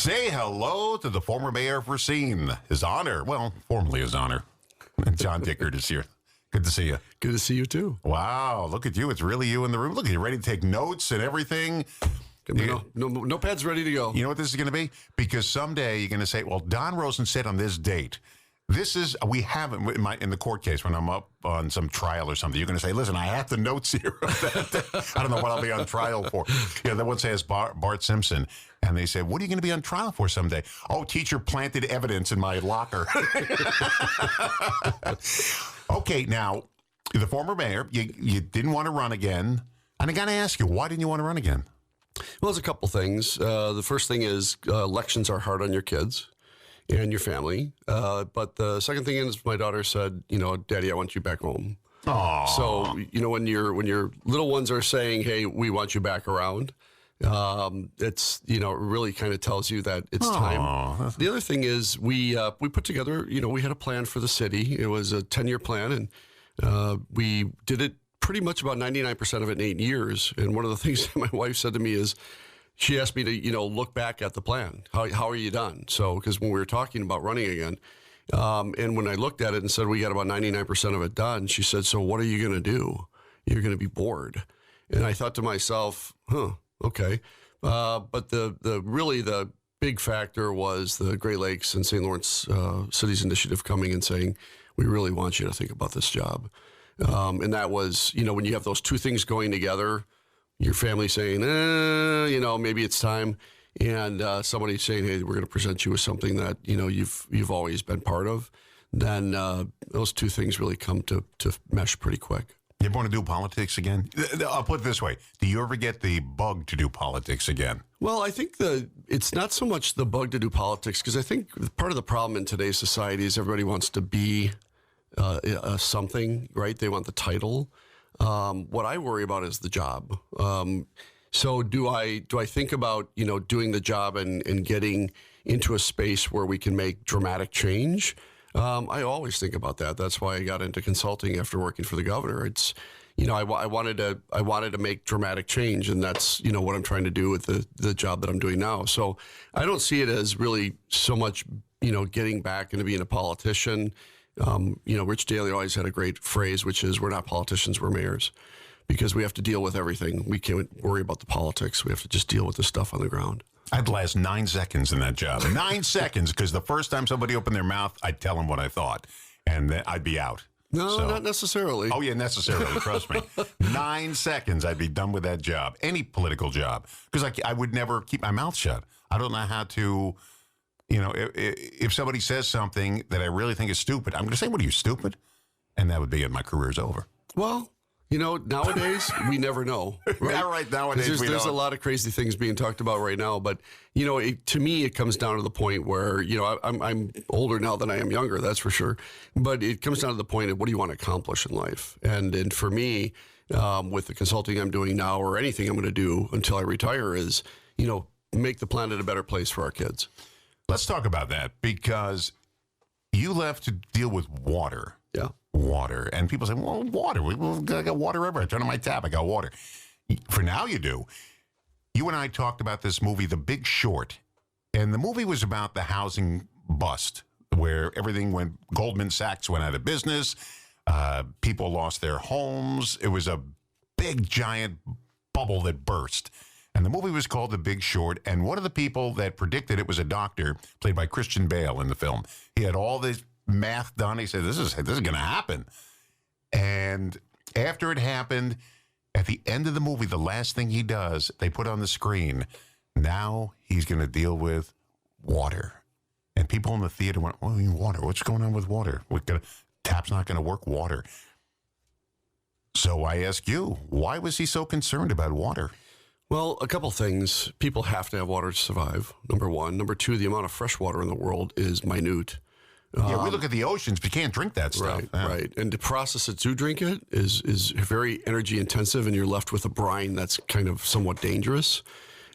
Say hello to the former mayor of Racine. His honor, well, formerly his honor. John Dickert is here. Good to see you. Good to see you, too. Wow, look at you. It's really you in the room. Look at you, ready to take notes and everything. No pads ready to go. You know what this is going to be? Because someday you're going to say, well, Don Rosen said on this date, this is, we haven't, in the court case, when I'm up on some trial or something, you're going to say, listen, I have the notes here. I don't know what I'll be on trial for. They once asked Bart Simpson, and they said, what are you going to be on trial for someday? Oh, teacher planted evidence in my locker. Okay, now, the former mayor, you didn't want to run again. And I got to ask you, why didn't you want to run again? Well, there's a couple things. The first thing is elections are hard on your kids and your family. But the second thing is my daughter said, Daddy, I want you back home. Aww. So, when your little ones are saying, hey, we want you back around, it's, it really kind of tells you that it's time. The other thing is we put together, we had a plan for the city. It was a 10-year plan, and we did it pretty much about 99% of it in 8 years. And one of the things that my wife said to me is, she asked me to, look back at the plan. How are you done? So, because when we were talking about running again, and when I looked at it and said we got about 99% of it done, she said, so what are you going to do? You're going to be bored. And I thought to myself, okay. But the big factor was the Great Lakes and St. Lawrence Cities Initiative coming and saying, we really want you to think about this job. And that was, when you have those two things going together, your family saying, maybe it's time, and somebody saying, hey, we're going to present you with something that, you've always been part of, then those two things really come to mesh pretty quick. You ever want to do politics again? I'll put it this way. Do you ever get the bug to do politics again? Well, I think it's not so much the bug to do politics, because I think part of the problem in today's society is everybody wants to be something, right? They want the title. What I worry about is the job. So do I think about, doing the job and getting into a space where we can make dramatic change? I always think about that. That's why I got into consulting after working for the governor. It's, I wanted to make dramatic change, and that's, what I'm trying to do with the job that I'm doing now. So I don't see it as really so much, getting back into being a politician. Rich Daley always had a great phrase, which is, we're not politicians, we're mayors, because we have to deal with everything. We can't worry about the politics. We have to just deal with the stuff on the ground. I'd last 9 seconds in that job. 9 seconds, because the first time somebody opened their mouth, I'd tell them what I thought, and then I'd be out. No, not necessarily. Oh, yeah, necessarily. Trust me. 9 seconds, I'd be done with that job, any political job, because I would never keep my mouth shut. I don't know how to... if somebody says something that I really think is stupid, I'm going to say, what are you, stupid? And that would be it. My career's over. Well, nowadays, we never know. Right? Yeah, right. Nowadays, there's a lot of crazy things being talked about right now. But, to me, it comes down to the point where, I'm older now than I am younger, that's for sure. But it comes down to the point of, what do you want to accomplish in life? And for me, with the consulting I'm doing now, or anything I'm going to do until I retire, is, make the planet a better place for our kids. Let's talk about that, because you left to deal with water. Yeah. Water. And people say, well, water. I got water everywhere. I turn on my tap. I got water. For now, you do. You and I talked about this movie, The Big Short. And the movie was about the housing bust, where everything went, Goldman Sachs went out of business. People lost their homes. It was a big, giant bubble that burst. And the movie was called The Big Short, and one of the people that predicted it was a doctor, played by Christian Bale in the film. He had all this math done. He said, this is going to happen. And after it happened, at the end of the movie, the last thing he does, they put on the screen, now he's going to deal with water. And people in the theater went, oh, water, what's going on with water? Tap's not going to work, water. So I ask you, why was he so concerned about water? Well, a couple things. People have to have water to survive, number one. Number two, the amount of fresh water in the world is minute. Yeah, we look at the oceans, but you can't drink that stuff. Right, right. And to process it to drink it is very energy intensive, and you're left with a brine that's kind of somewhat dangerous.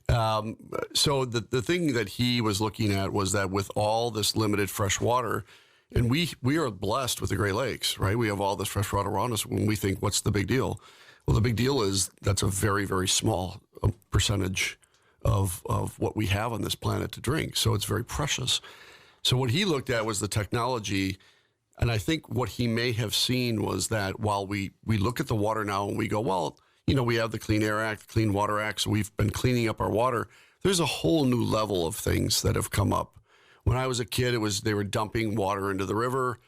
So the thing that he was looking at was that with all this limited fresh water, and we are blessed with the Great Lakes, right? We have all this fresh water around us. When we think, what's the big deal? Well, the big deal is that's a very, very small percentage of what we have on this planet to drink. So it's very precious. So what he looked at was the technology. And I think what he may have seen was that while we look at the water now and we go, well, we have the Clean Air Act, Clean Water Act, so we've been cleaning up our water. There's a whole new level of things that have come up. When I was a kid, they were dumping water into the river,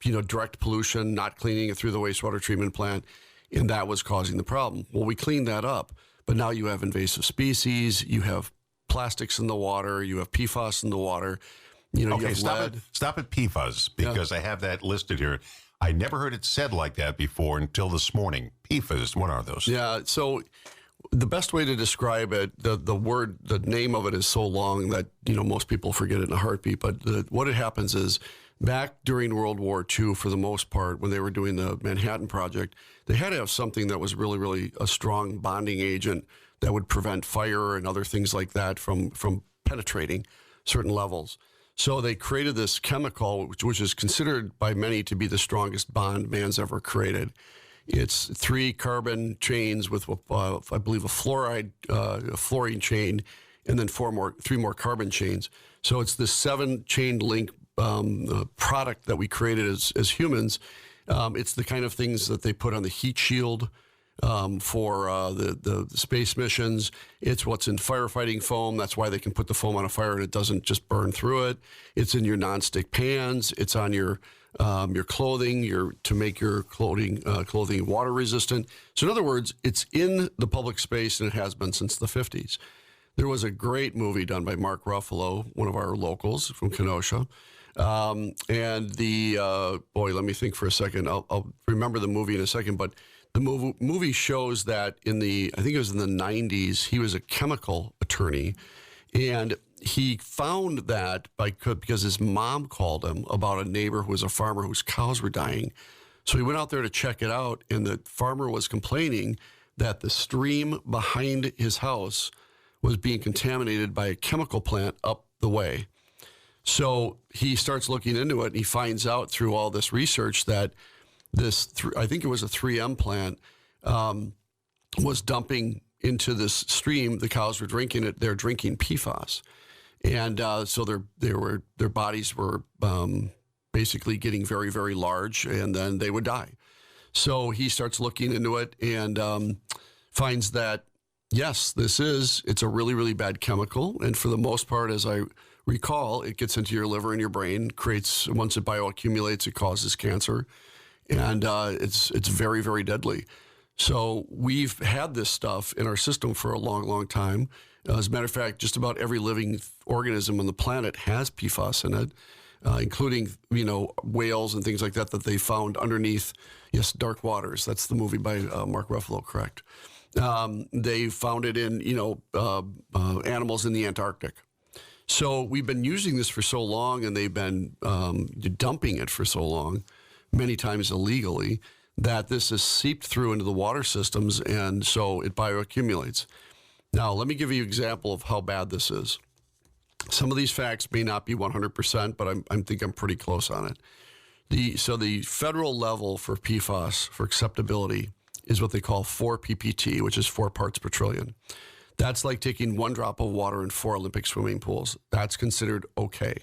direct pollution, not cleaning it through the wastewater treatment plant, and that was causing the problem. Well, we cleaned that up, but now you have invasive species, you have plastics in the water, you have PFAS in the water, you have lead. Stop at PFAS, because I have that listed here. I never heard it said like that before until this morning. PFAS, what are those? Yeah, so the best way to describe it, the name of it is so long that, most people forget it in a heartbeat. But what it happens is back during World War II, for the most part, when they were doing the Manhattan Project, they had to have something that was really, really a strong bonding agent that would prevent fire and other things like that from penetrating certain levels. So they created this chemical, which is considered by many to be the strongest bond man's ever created. It's 3 carbon chains with, I believe, a fluorine chain, and then 3 more carbon chains. So it's this 7-chain link product that we created as humans. It's the kind of things that they put on the heat shield for the space missions. It's what's in firefighting foam. That's why they can put the foam on a fire and it doesn't just burn through it. It's in your nonstick pans. It's on your clothing, to make your clothing water resistant. So in other words, it's in the public space, and it has been since the 50s. There was a great movie done by Mark Ruffalo, one of our locals from Kenosha. And let me think for a second. I'll remember the movie in a second, but the movie shows that I think it was in the 90s, he was a chemical attorney, and he found that because his mom called him about a neighbor who was a farmer whose cows were dying. So he went out there to check it out, and the farmer was complaining that the stream behind his house was being contaminated by a chemical plant up the way. So he starts looking into it, and he finds out through all this research that I think it was a 3M plant, was dumping into this stream. The cows were drinking it. They're drinking PFAS. And so their bodies were basically getting very, very large, and then they would die. So he starts looking into it and finds that, yes, it's a really, really bad chemical. And for the most part, as I recall, it gets into your liver and your brain, once it bioaccumulates, it causes cancer. And it's very, very deadly. So we've had this stuff in our system for a long, long time. As a matter of fact, just about every living organism on the planet has PFAS in it, including, whales and things like that they found underneath, dark waters. That's the movie by Mark Ruffalo, correct. They found it in, animals in the Antarctic. So we've been using this for so long, and they've been dumping it for so long, many times illegally, that this is seeped through into the water systems, and so it bioaccumulates. Now, let me give you an example of how bad this is. Some of these facts may not be 100%, but I think I'm pretty close on it. So the federal level for PFAS, for acceptability, is what they call 4 ppt, which is 4 parts per trillion. That's like taking 1 drop of water in 4 Olympic swimming pools. That's considered okay,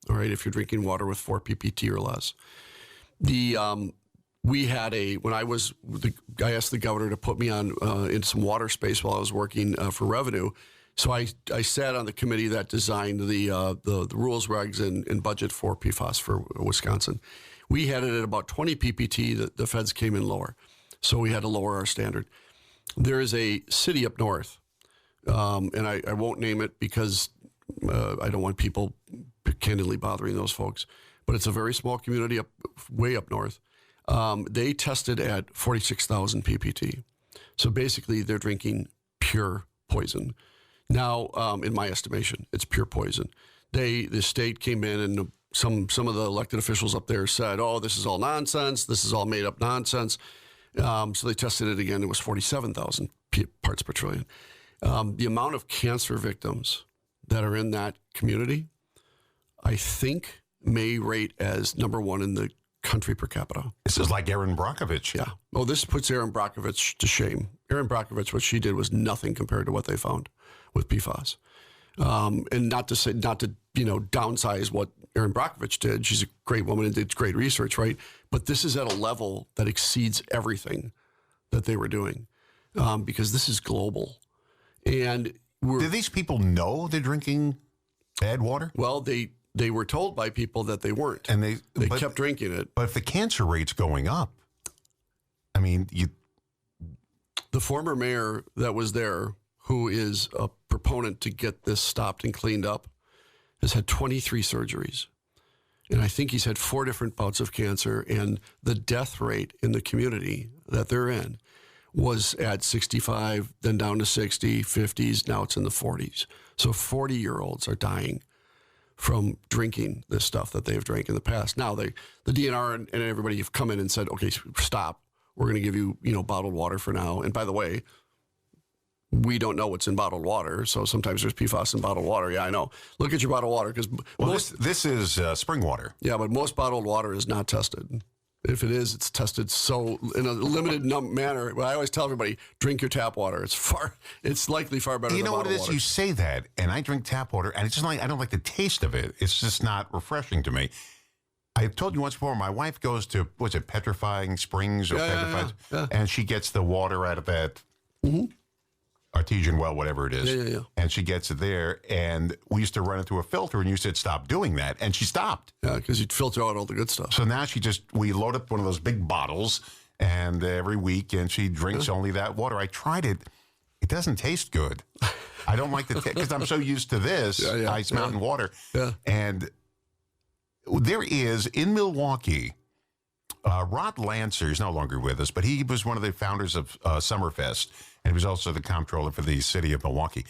all right, if you're drinking water with 4 ppt or less. I asked the governor to put me on in some water space while I was working for revenue. So I sat on the committee that designed the rules, regs, and budget for PFAS for Wisconsin. We had it at about 20 ppt. The feds came in lower, so we had to lower our standard. There is a city up north, and I won't name it because I don't want people candidly bothering those folks. But it's a very small community way up north. They tested at 46,000 ppt. So basically, they're drinking pure poison. Now, in my estimation, it's pure poison. The state came in, and some of the elected officials up there said, "Oh, this is all nonsense. This is all made up nonsense." So they tested it again. It was 47,000 parts per trillion. The amount of cancer victims that are in that community, I think, may rate as number 1 in the country per capita. This is like Erin Brockovich. Yeah. Oh, this puts Erin Brockovich to shame. Erin Brockovich, what she did was nothing compared to what they found with PFAS. And not to downsize what Erin Brockovich did. She's a great woman and did great research, right? But this is at a level that exceeds everything that they were doing, because this is global. And do these people know they're drinking bad water? Well, they were told by people that they weren't, and they kept drinking it. But if the cancer rate's going up, I mean, the former mayor that was there, who is a proponent to get this stopped and cleaned up, has had 23 surgeries. And I think he's had 4 different bouts of cancer. And the death rate in the community that they're in was at 65, then down to 60, 50s. Now it's in the 40s. So 40-year-olds are dying from drinking this stuff that they've drank in the past. Now the DNR and everybody have come in and said, okay, stop. We're going to give you, bottled water for now. And by the way, we don't know what's in bottled water, so sometimes there's PFAS in bottled water. Yeah, I know. Look at your bottled water, because this is spring water. Yeah, but most bottled water is not tested. If it is, it's tested so in a limited manner. But I always tell everybody, drink your tap water. It's likely far better. You than know what it is? water. You say that, and I drink tap water, and it's just like I don't like the taste of it. It's just not refreshing to me. I've told you once before, my wife goes to, what's it, Petrifying Springs or Petrified, and she gets the water out of that artesian well, whatever it is. Yeah. And she gets it there, and we used to run it through a filter, and you said, stop doing that, and she stopped. Yeah, because you'd filter out all the good stuff. So now we load up one of those big bottles, and every week, and she drinks only that water. I tried it. It doesn't taste good. I don't like the taste, because I'm so used to this Ice Mountain water. Yeah. And there is, in Milwaukee, Rod Lancer is no longer with us, but he was one of the founders of Summerfest, and he was also the comptroller for the city of Milwaukee.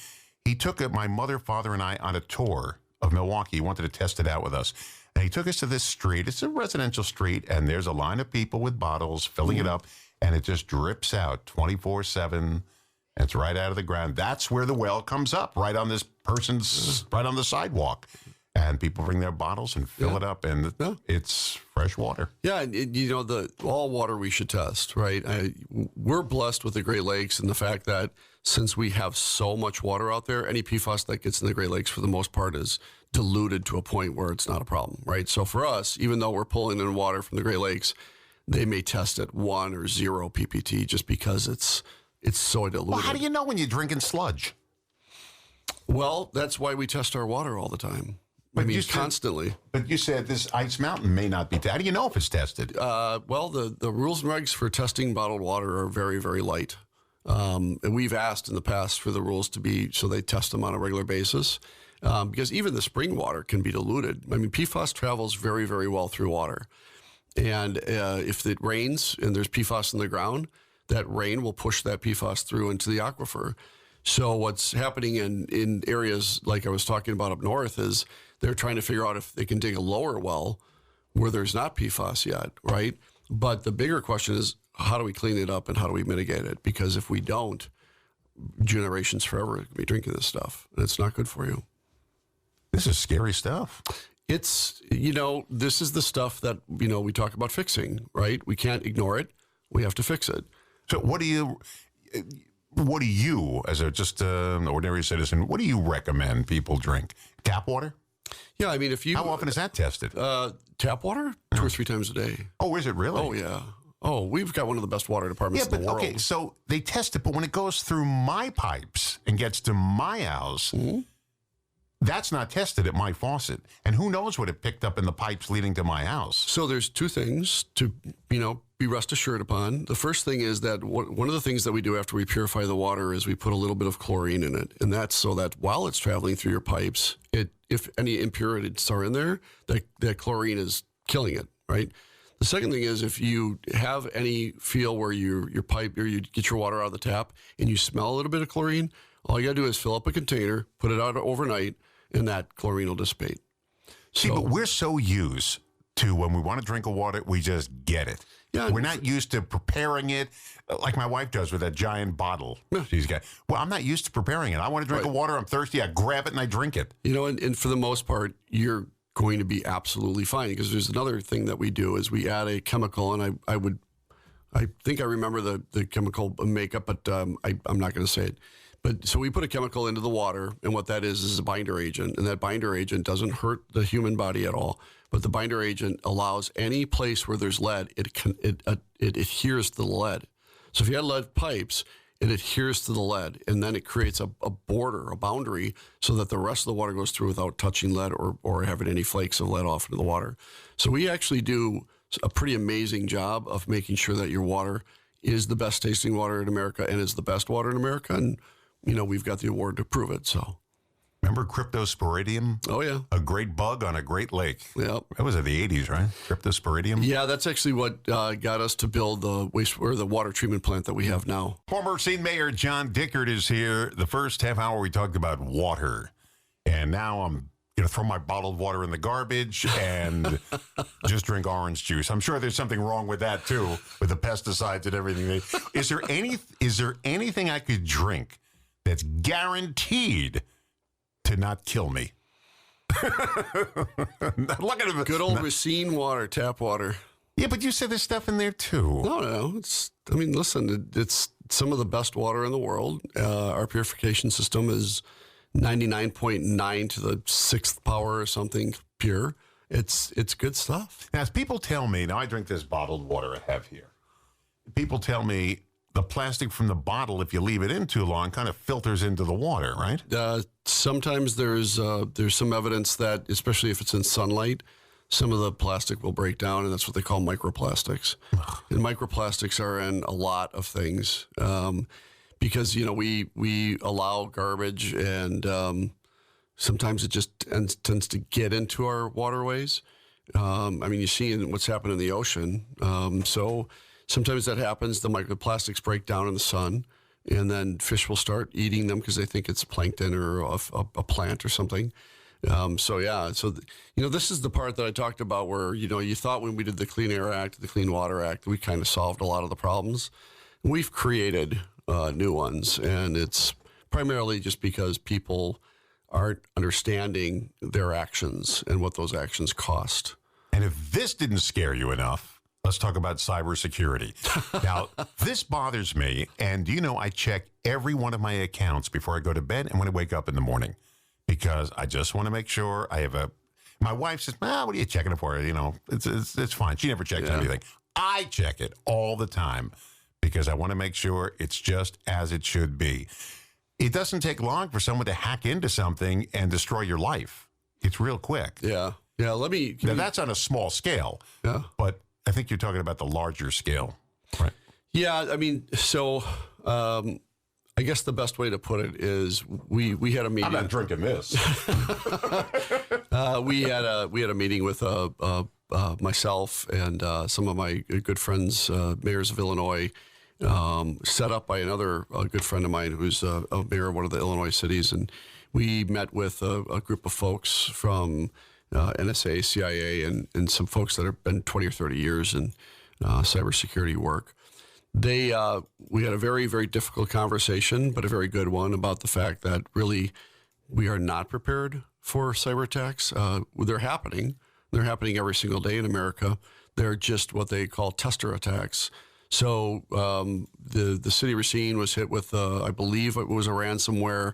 He took my mother, father, and I on a tour of Milwaukee. He wanted to test it out with us. And he took us to this street. It's a residential street, and there's a line of people with bottles filling it up, and it just drips out 24/7. It's right out of the ground. That's where the well comes up, right on this person's, right on the sidewalk. And people bring their bottles and fill it up, and it's fresh water. Yeah, and all water we should test, right? We're blessed with the Great Lakes and the fact that since we have so much water out there, any PFAS that gets in the Great Lakes for the most part is diluted to a point where it's not a problem, right? So for us, even though we're pulling in water from the Great Lakes, they may test at 1 or 0 PPT just because it's so diluted. Well, how do you know when you're drinking sludge? Well, that's why we test our water all the time. But constantly. But you said this Ice Mountain may not be tested. How do you know if it's tested? Well, the rules and regs for testing bottled water are very, very light. And we've asked in the past for the rules to be so they test them on a regular basis. Because even the spring water can be diluted. I mean, PFAS travels very, very well through water. And if it rains and there's PFAS in the ground, that rain will push that PFAS through into the aquifer. So what's happening in areas like I was talking about up north is they're trying to figure out if they can dig a lower well where there's not PFAS yet, right? But the bigger question is, how do we clean it up and how do we mitigate it? Because if we don't, generations forever will be drinking this stuff, and it's not good for you. This is scary stuff. It's, this is the stuff that, we talk about fixing, right? We can't ignore it. We have to fix it. So what do you, as an ordinary citizen, what do you recommend people drink? Tap water? Yeah, I mean, how often is that tested? Tap water? 2 or 3 times a day. Oh, is it really? Oh, yeah. Oh, we've got one of the best water departments in the world. Okay, so they test it, but when it goes through my pipes and gets to my house, that's not tested at my faucet. And who knows what it picked up in the pipes leading to my house? So there's 2 things to, be rest assured upon. The first thing is that one of the things that we do after we purify the water is we put a little bit of chlorine in it. And that's so that while it's traveling through your pipes, if any impurities are in there, that chlorine is killing it, right? The second thing is if you have any feel where your pipe or you get your water out of the tap and you smell a little bit of chlorine, all you got to do is fill up a container, put it out overnight, and that chlorine will dissipate. See, but we're so used to when we want to drink a water, we just get it. Yeah, we're not used to preparing it like my wife does with that giant bottle she's got. Well, I'm not used to preparing it. I want to drink a water. I'm thirsty. I grab it and I drink it. And for the most part, you're going to be absolutely fine. Because there's another thing that we do is we add a chemical, and I think I remember the chemical makeup, but I'm not going to say it. But so we put a chemical into the water, and what that is a binder agent, and that binder agent doesn't hurt the human body at all. But the binder agent allows any place where there's lead, it adheres to the lead. So if you had lead pipes, it adheres to the lead, and then it creates a border, a boundary, so that the rest of the water goes through without touching lead or having any flakes of lead off into the water. So we actually do a pretty amazing job of making sure that your water is the best tasting water in America and is the best water in America. And, we've got the award to prove it. So, remember cryptosporidium? Oh, yeah. A great bug on a great lake. Yeah. That was in the 80s, right? Cryptosporidium? Yeah, that's actually what got us to build the water treatment plant that we have now. Former Racine Mayor John Dickert is here. The first half hour we talked about water. And now I'm going to throw my bottled water in the garbage and just drink orange juice. I'm sure there's something wrong with that, too, with the pesticides and everything. Is there anything I could drink that's guaranteed to not kill me? Look at it. Good old Racine water, tap water. Yeah, but you said there's stuff in there, too. No. Listen, it's some of the best water in the world. Our purification system is 99.9 to the 6th power or something pure. It's good stuff. Now, as people tell me, now I drink this bottled water I have here. People tell me the plastic from the bottle, if you leave it in too long, kind of filters into the water, right? Sometimes there's some evidence that, especially if it's in sunlight, some of the plastic will break down, and that's what they call microplastics. And microplastics are in a lot of things. Because, we allow garbage, and sometimes it just tends to get into our waterways. You see what's happened in the ocean. So sometimes that happens. The microplastics break down in the sun, and then fish will start eating them because they think it's plankton or a plant or something. This is the part that I talked about where, you thought when we did the Clean Air Act, the Clean Water Act, we kind of solved a lot of the problems. We've created new ones, and it's primarily just because people aren't understanding their actions and what those actions cost. And if this didn't scare you enough, let's talk about cybersecurity. Now, this bothers me, and I check every one of my accounts before I go to bed and when I wake up in the morning, because I just want to make sure I have my wife says, what are you checking it for? It's fine. She never checks anything. I check it all the time, because I want to make sure it's just as it should be. It doesn't take long for someone to hack into something and destroy your life. It's real quick. Yeah. That's on a small scale. Yeah. But I think you're talking about the larger scale, right? Yeah. I guess the best way to put it is we had a meeting. I'm not drinking this. We had a meeting with myself and some of my good friends, mayors of Illinois, set up by another good friend of mine who's a mayor of one of the Illinois cities. And we met with a group of folks from NSA, CIA, and some folks that have been 20 or 30 years in cybersecurity work. We had a very, very difficult conversation, but a very good one about the fact that really we are not prepared for cyber attacks. They're happening. They're happening every single day in America. They're just what they call tester attacks. So the city of Racine was hit with, I believe it was a ransomware.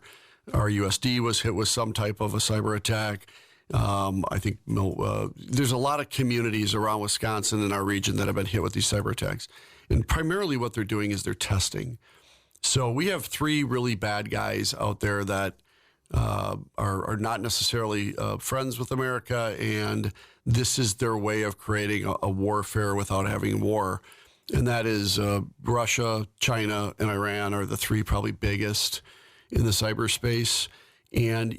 Our USD was hit with some type of a cyber attack. I think there's a lot of communities around Wisconsin in our region that have been hit with these cyber attacks. And primarily what they're doing is they're testing. So we have 3 really bad guys out there that are not necessarily friends with America, and this is their way of creating a warfare without having war. And that is Russia, China, and Iran are the 3 probably biggest in the cyberspace. And,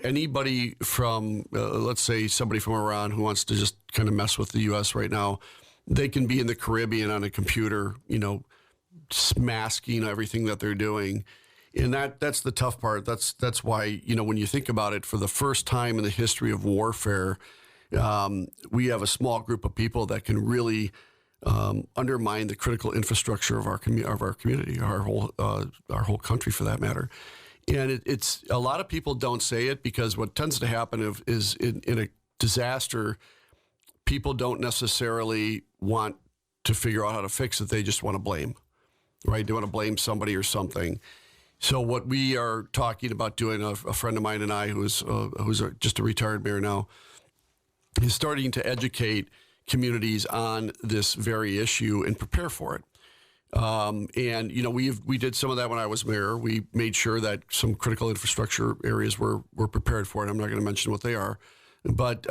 anybody from, let's say somebody from Iran who wants to just kind of mess with the U.S. right now, they can be in the Caribbean on a computer, masking everything that they're doing. And that's the tough part. That's why, when you think about it, for the first time in the history of warfare, we have a small group of people that can really undermine the critical infrastructure of our community, our whole country, for that matter. And it's a lot of people don't say it, because what tends to happen is in disaster, people don't necessarily want to figure out how to fix it. They just want to blame, right? They want to blame somebody or something. So what we are talking about doing, a friend of mine and I, who's just a retired mayor now, is starting to educate communities on this very issue and prepare for it. And we did some of that when I was mayor. We made sure that some critical infrastructure areas were prepared for it. I'm not going to mention what they are, but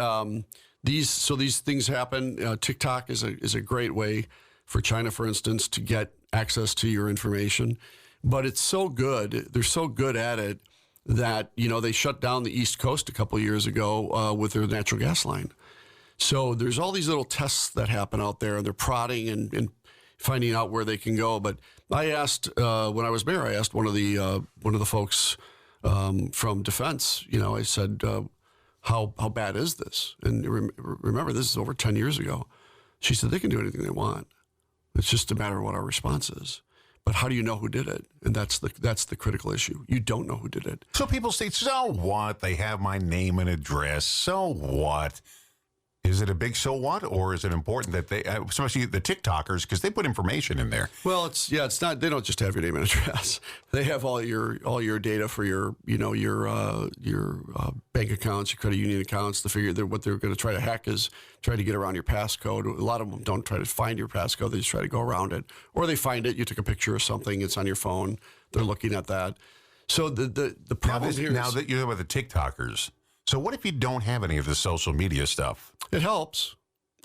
these things happen. TikTok is a great way for China, for instance, to get access to your information. But it's so good. They're so good at it that, they shut down the East Coast a couple of years ago with their natural gas line. So there's all these little tests that happen out there, and they're prodding and finding out where they can go. But I asked, when I was mayor, I asked one of the folks from Defense, I said, how bad is this? And remember, this is over 10 years ago. She said, they can do anything they want. It's just a matter of what our response is. But how do you know who did it? And that's the critical issue. You don't know who did it. So people say, so what? They have my name and address. So what? Is it a big so what, or is it important that they, especially the TikTokers, because they put information in there? Well, it's not. They don't just have your name and address. They have all your data for your bank accounts, your credit union accounts. What they're going to try to hack is try to get around your passcode. A lot of them don't try to find your passcode; they just try to go around it, or they find it. You took a picture of something; it's on your phone. They're looking at that. So the problem now that you have with the TikTokers. So what if you don't have any of the social media stuff? It helps.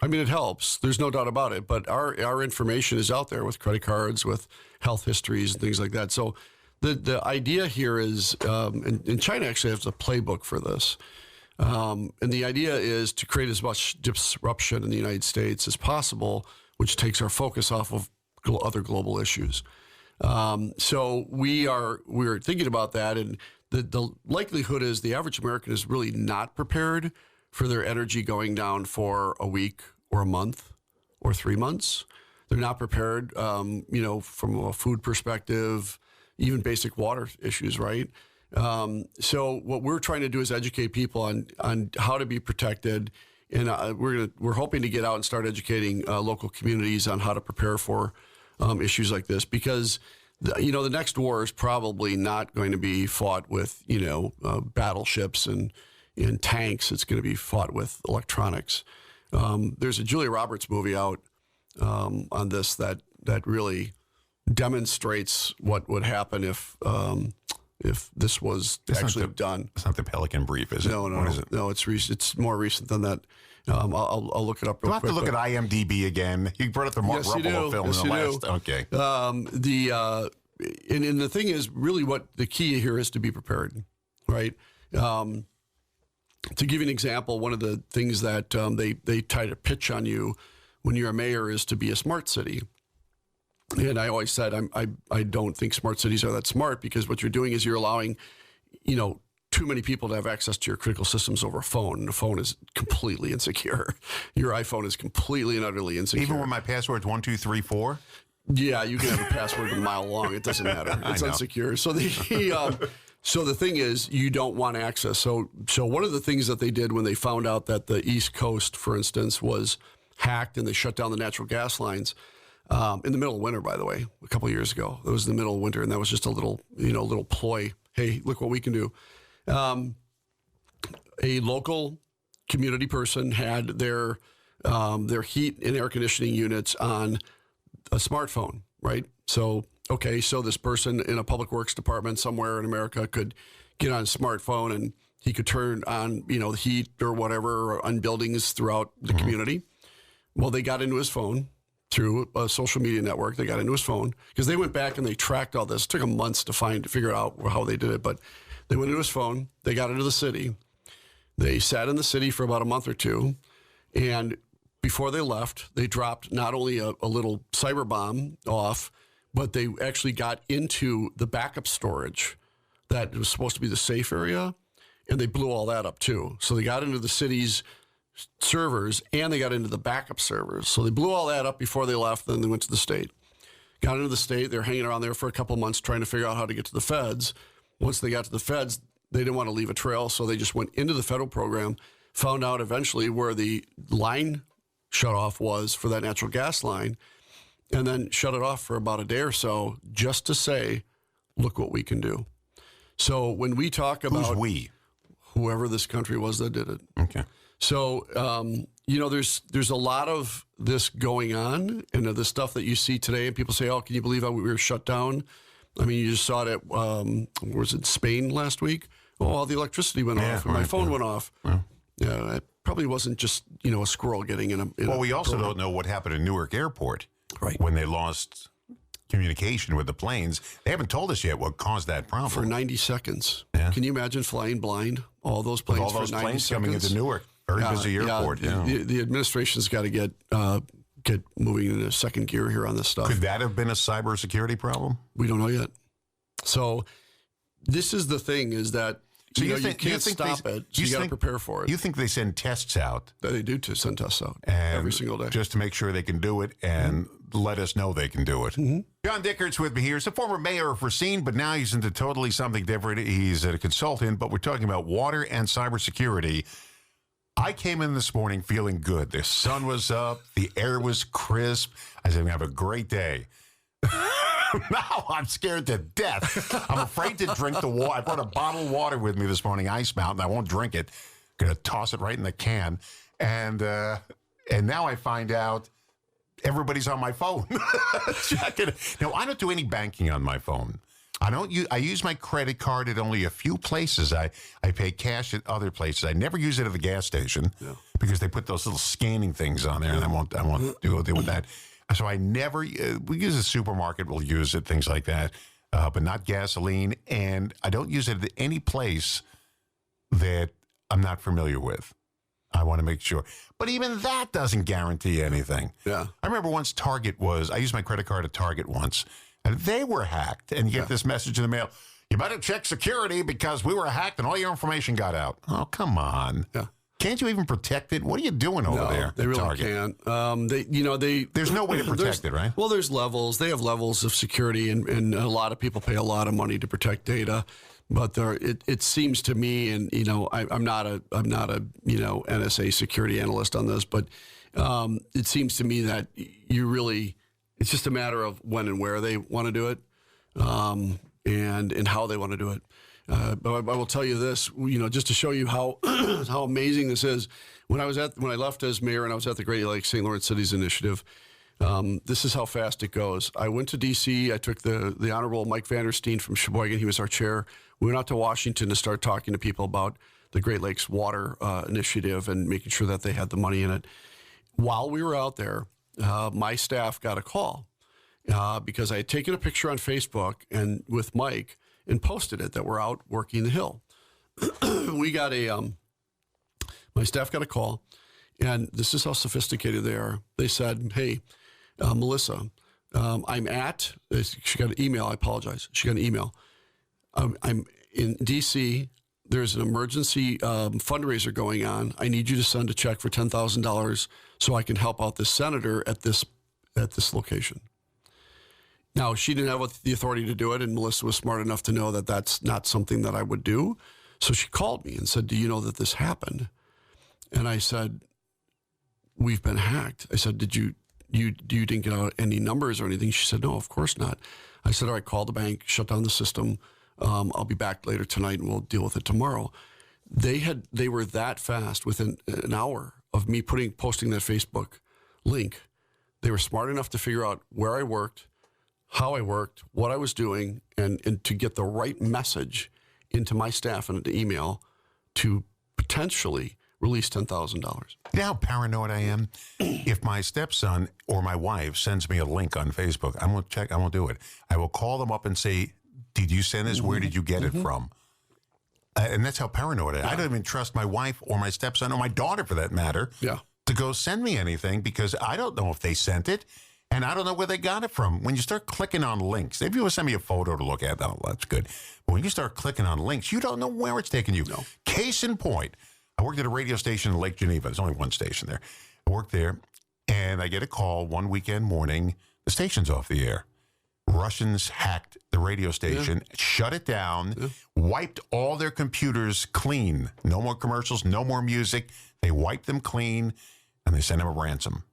I mean, it helps. There's no doubt about it. But our information is out there with credit cards, with health histories and things like that. So the idea here is, and China actually has a playbook for this. And the idea is to create as much disruption in the United States as possible, which takes our focus off of other global issues. So we're thinking about that, and the likelihood is the average American is really not prepared for their energy going down for a week or a month or 3 months. They're not prepared, from a food perspective, even basic water issues, right? So what we're trying to do is educate people on how to be protected, and we're hoping to get out and start educating local communities on how to prepare for issues like this, because the next war is probably not going to be fought with, battleships and tanks. It's going to be fought with electronics. There's a Julia Roberts movie out on this that really demonstrates what would happen if this was actually done. It's not the Pelican Brief, is it? No. What is it? No, it's recent. It's more recent than that. I'll look it up real quick. You'll have to look at IMDb again. You brought up the Mark Ruffalo film in the last. Okay. And the thing is, really, what the key here is to be prepared, right? To give you an example, one of the things that they try to pitch on you when you're a mayor is to be a smart city. And I always said I don't think smart cities are that smart, because what you're doing is you're allowing, too many people to have access to your critical systems over a phone. And the phone is completely insecure. Your iPhone is completely and utterly insecure. Even when my password's 1234? Yeah, you can have a password a mile long. It doesn't matter. It's unsecure. So the thing is, you don't want access. So one of the things that they did when they found out that the East Coast, for instance, was hacked and they shut down the natural gas lines in the middle of winter, by the way, a couple of years ago. It was in the middle of winter, and that was just a little ploy. Hey, look what we can do. A local community person had their heat and air conditioning units on a smartphone, right? So this person in a public works department somewhere in America could get on a smartphone and he could turn on, the heat or whatever on buildings throughout the community. Well, they got into his phone through a social media network. They got into his phone because they went back and they tracked all this. It took them months to figure out how they did it, but they went into his phone. They got into the city. They sat in the city for about a month or two, and before they left, they dropped not only a little cyber bomb off, but they actually got into the backup storage that was supposed to be the safe area, and they blew all that up too. So they got into the city's servers, and they got into the backup servers. So they blew all that up before they left, then they went to the state. Got into the state, they're hanging around there for a couple months trying to figure out how to get to the feds. Once they got to the feds, they didn't want to leave a trail, so they just went into the federal program, found out eventually where the line shut off was for that natural gas line, and then shut it off for about a day or so just to say, look what we can do. So when we talk about Who's we? Whoever this country was that did it. Okay. So, there's a lot of this going on, and the stuff that you see today, and people say, oh, can you believe how we were shut down? I mean, you just saw it at, was it Spain last week? Oh, all the electricity went off, and my phone went off. Yeah, it probably wasn't just, a squirrel getting in a Well, we also don't know what happened at Newark Airport. Right. When they lost communication with the planes. They haven't told us yet what caused that problem. For 90 seconds. Yeah. Can you imagine flying blind? All those planes With all those for 90 planes seconds? coming into Newark. Very busy airport. Yeah. The administration's got to get moving into second gear here on this stuff. Could that have been a cybersecurity problem? We don't know yet. So this is the thing, is that you can't stop it. So you got to prepare for it. You think they send tests out? They do to send tests out every single day. Just to make sure they can do it and let us know they can do it. Mm-hmm. John Dickert's with me here. He's the former mayor of Racine, but now he's into totally something different. He's a consultant, but we're talking about water and cybersecurity. I came in this morning feeling good. The sun was up. The air was crisp. I said, I'm going to have a great day. Now I'm scared to death. I'm afraid to drink the water. I brought a bottle of water with me this morning, Ice Mountain. I won't drink it. Going to toss it right in the can. And now I find out everybody's on my phone. Now, I don't do any banking on my phone. I use my credit card at only a few places. I pay cash at other places. I never use it at the gas station because they put those little scanning things on there, and I won't deal with that. So I never, we use a supermarket, we'll use it, things like that, but not gasoline. And I don't use it at any place that I'm not familiar with. I want to make sure. But even that doesn't guarantee anything. Yeah. I remember once I used my credit card at Target once, and they were hacked. And you get this message in the mail, you better check security because we were hacked and all your information got out. Oh, come on. Yeah. Can't you even protect it? What are you doing over there? They really Target? can't. There's no way to protect it, right? Well, there's levels. They have levels of security, and a lot of people pay a lot of money to protect data. But it seems to me, and I'm not a NSA security analyst on this, but it seems to me that it's just a matter of when and where they want to do it, and how they want to do it. But I will tell you this, just to show you how how amazing this is. When I left as mayor and I was at the Great Lakes St. Lawrence Cities Initiative, this is how fast it goes. I went to D.C. I took the Honorable Mike Vanderstein from Sheboygan. He was our chair. We went out to Washington to start talking to people about the Great Lakes Water Initiative and making sure that they had the money in it. While we were out there, my staff got a call because I had taken a picture on Facebook and with Mike and posted it that we're out working the Hill. We got my staff got a call, and this is how sophisticated they are. They said, hey, Melissa, she got an email. I apologize. She got an email. I'm in D.C. There's an emergency fundraiser going on. I need you to send a check for $10,000 so I can help out this senator at this location. Now, she didn't have the authority to do it, and Melissa was smart enough to know that that's not something that I would do. So she called me and said, do you know that this happened? And I said, we've been hacked. I said, you didn't get out any numbers or anything? She said, no, of course not. I said, all right, call the bank, shut down the system. I'll be back later tonight, and we'll deal with it tomorrow. They were that fast within an hour of me posting that Facebook link. They were smart enough to figure out where I worked, how I worked, what I was doing, and to get the right message into my staff and the email to potentially release $10,000. You know how paranoid I am? If my stepson or my wife sends me a link on Facebook, I won't check. I won't do it. I will call them up and say, did you send this? Where did you get it from? And that's how paranoid I am. I don't even trust my wife or my stepson or my daughter, for that matter, to go send me anything because I don't know if they sent it. And I don't know where they got it from. When you start clicking on links, if you send me a photo to look at, that's good. But when you start clicking on links, you don't know where it's taking you. No. Case in point, I worked at a radio station in Lake Geneva. There's only one station there. I worked there, and I get a call one weekend morning. The station's off the air. Russians hacked the radio station, shut it down, wiped all their computers clean. No more commercials, no more music. They wiped them clean, and they sent them a ransom.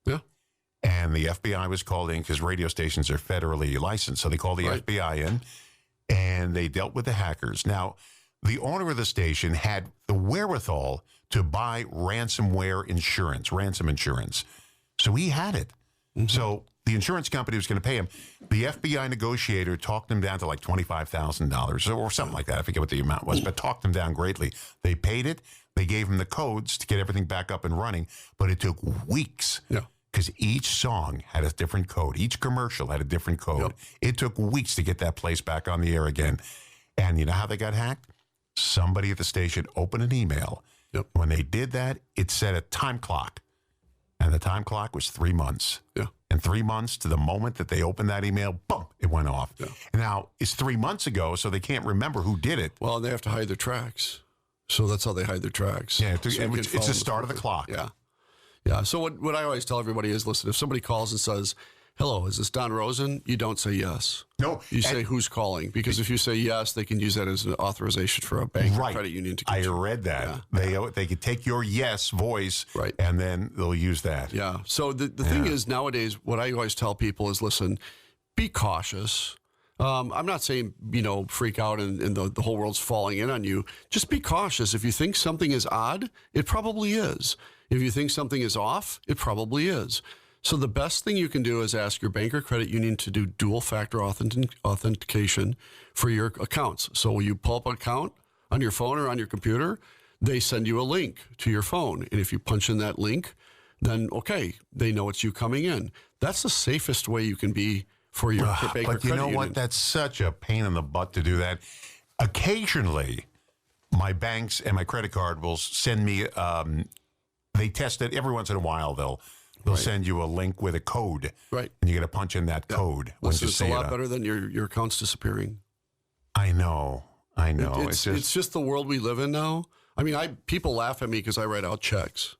Yeah. And the FBI was called in because radio stations are federally licensed. So they called the FBI in, and they dealt with the hackers. Now, the owner of the station had the wherewithal to buy ransomware insurance, ransom insurance. So he had it. So the insurance company was going to pay him. The FBI negotiator talked him down to like $25,000 or something like that. I forget what the amount was, but talked him down greatly. They paid it. They gave him the codes to get everything back up and running, but it took weeks. Yeah. Because each song had a different code. Each commercial had a different code. Yep. It took weeks to get that place back on the air again. And you know how they got hacked? Somebody at the station opened an email. Yep. When they did that, it set a time clock. And the time clock was 3 months. Yeah. And 3 months to the moment that they opened that email, boom, it went off. Yeah. Now, it's 3 months ago, so they can't remember who did it. Well, they have to hide their tracks. So that's how they hide their tracks. Yeah, So it's the start of the clock. Yeah. Yeah. So what I always tell everybody is, listen, if somebody calls and says, hello, is this Don Rosen? You don't say yes. No. You say who's calling, because if you say yes, they can use that as an authorization for a bank or credit union to get I you. read that. Yeah. They could take your yes voice, Right. and then they'll use that. Yeah. So the thing is, nowadays, what I always tell people is, listen, be cautious. I'm not saying, freak out and the whole world's falling in on you. Just be cautious. If you think something is odd, it probably is. If you think something is off, it probably is. So the best thing you can do is ask your bank or credit union to do dual factor authentication for your accounts. So when you pull up an account on your phone or on your computer, they send you a link to your phone. And if you punch in that link, then, okay, they know it's you coming in. That's the safest way you can be for your bank or credit union. But you know what? That's such a pain in the butt to do that. Occasionally, my banks and my credit card will send me, they test it every once in a while. They'll send you a link with a code. Right. And you got to punch in that code. Listen, it's a lot better than your accounts disappearing. I know. It's just the world we live in now. I mean, people laugh at me because I write out checks.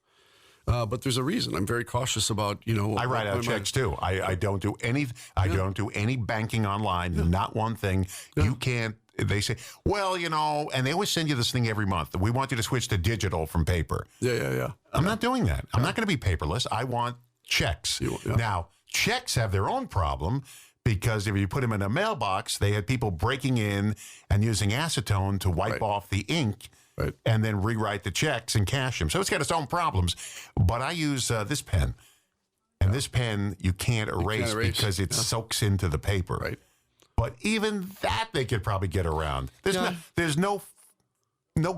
But there's a reason. I'm very cautious about, I write out checks too. I don't do any. I don't do any banking online. Not one thing. You can't. They say, well, and they always send you this thing every month. We want you to switch to digital from paper. Yeah. I'm not doing that. I'm not going to be paperless. I want checks. Now, checks have their own problem because if you put them in a mailbox, they had people breaking in and using acetone to wipe off the ink. Right. And then rewrite the checks and cash them. So it's got its own problems. But I use this pen. And this pen you can't erase because it soaks into the paper. Right. But even that they could probably get around. There's no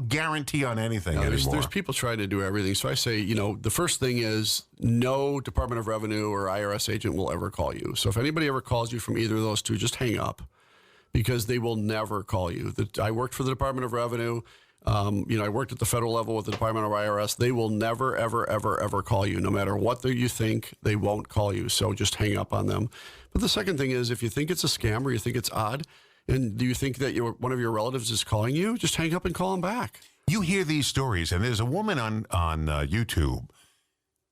guarantee on anything anymore. There's people trying to do everything. So I say, the first thing is no Department of Revenue or IRS agent will ever call you. So if anybody ever calls you from either of those two, just hang up because they will never call you. I worked for the Department of Revenue. I worked at the federal level with the Department of IRS. They will never, ever, ever, ever call you. No matter what you think, they won't call you. So just hang up on them. But the second thing is, if you think it's a scam or you think it's odd, and do you think that one of your relatives is calling you, just hang up and call them back. You hear these stories, and there's a woman on YouTube.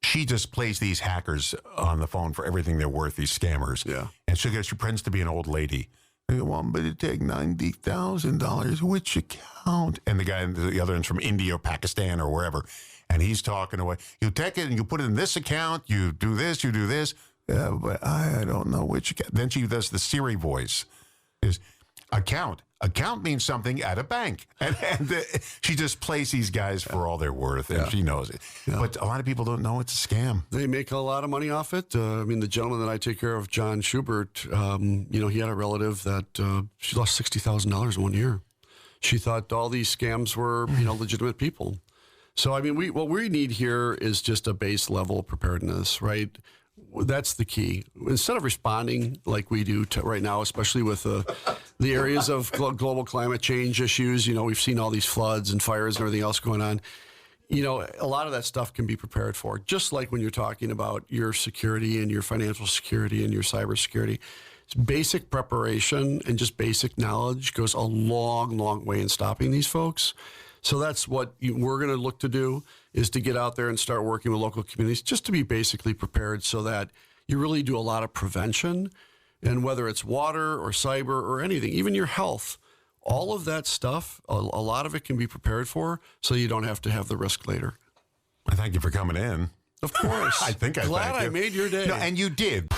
She just plays these hackers on the phone for everything they're worth, these scammers. Yeah. And she pretends to be an old lady. They go, well, but it take $90,000. Which account? And the other one's from India or Pakistan or wherever. And he's talking away. You take it and you put it in this account. You do this, you do this. But I don't know which account. Then she does the Siri voice. Is account. Account means something at a bank. And she just plays these guys for all they're worth. And she knows it. Yeah. But a lot of people don't know it's a scam. They make a lot of money off it. The gentleman that I take care of, John Schubert, he had a relative that she lost $60,000 in 1 year. She thought all these scams were, legitimate people. So, what we need here is just a base level preparedness, right? That's the key. Instead of responding like we do right now, especially with the areas of global climate change issues, we've seen all these floods and fires and everything else going on. A lot of that stuff can be prepared for, just like when you're talking about your security and your financial security and your cybersecurity. It's basic preparation and just basic knowledge goes a long, long way in stopping these folks. So that's what we're going to look to do, is to get out there and start working with local communities just to be basically prepared so that you really do a lot of prevention And whether it's water or cyber or anything, even your health, all of that stuff, a lot of it can be prepared for so you don't have to have the risk later. I thank you for coming in. Of course. I think I Glad thank you. I made your day. No, and you did.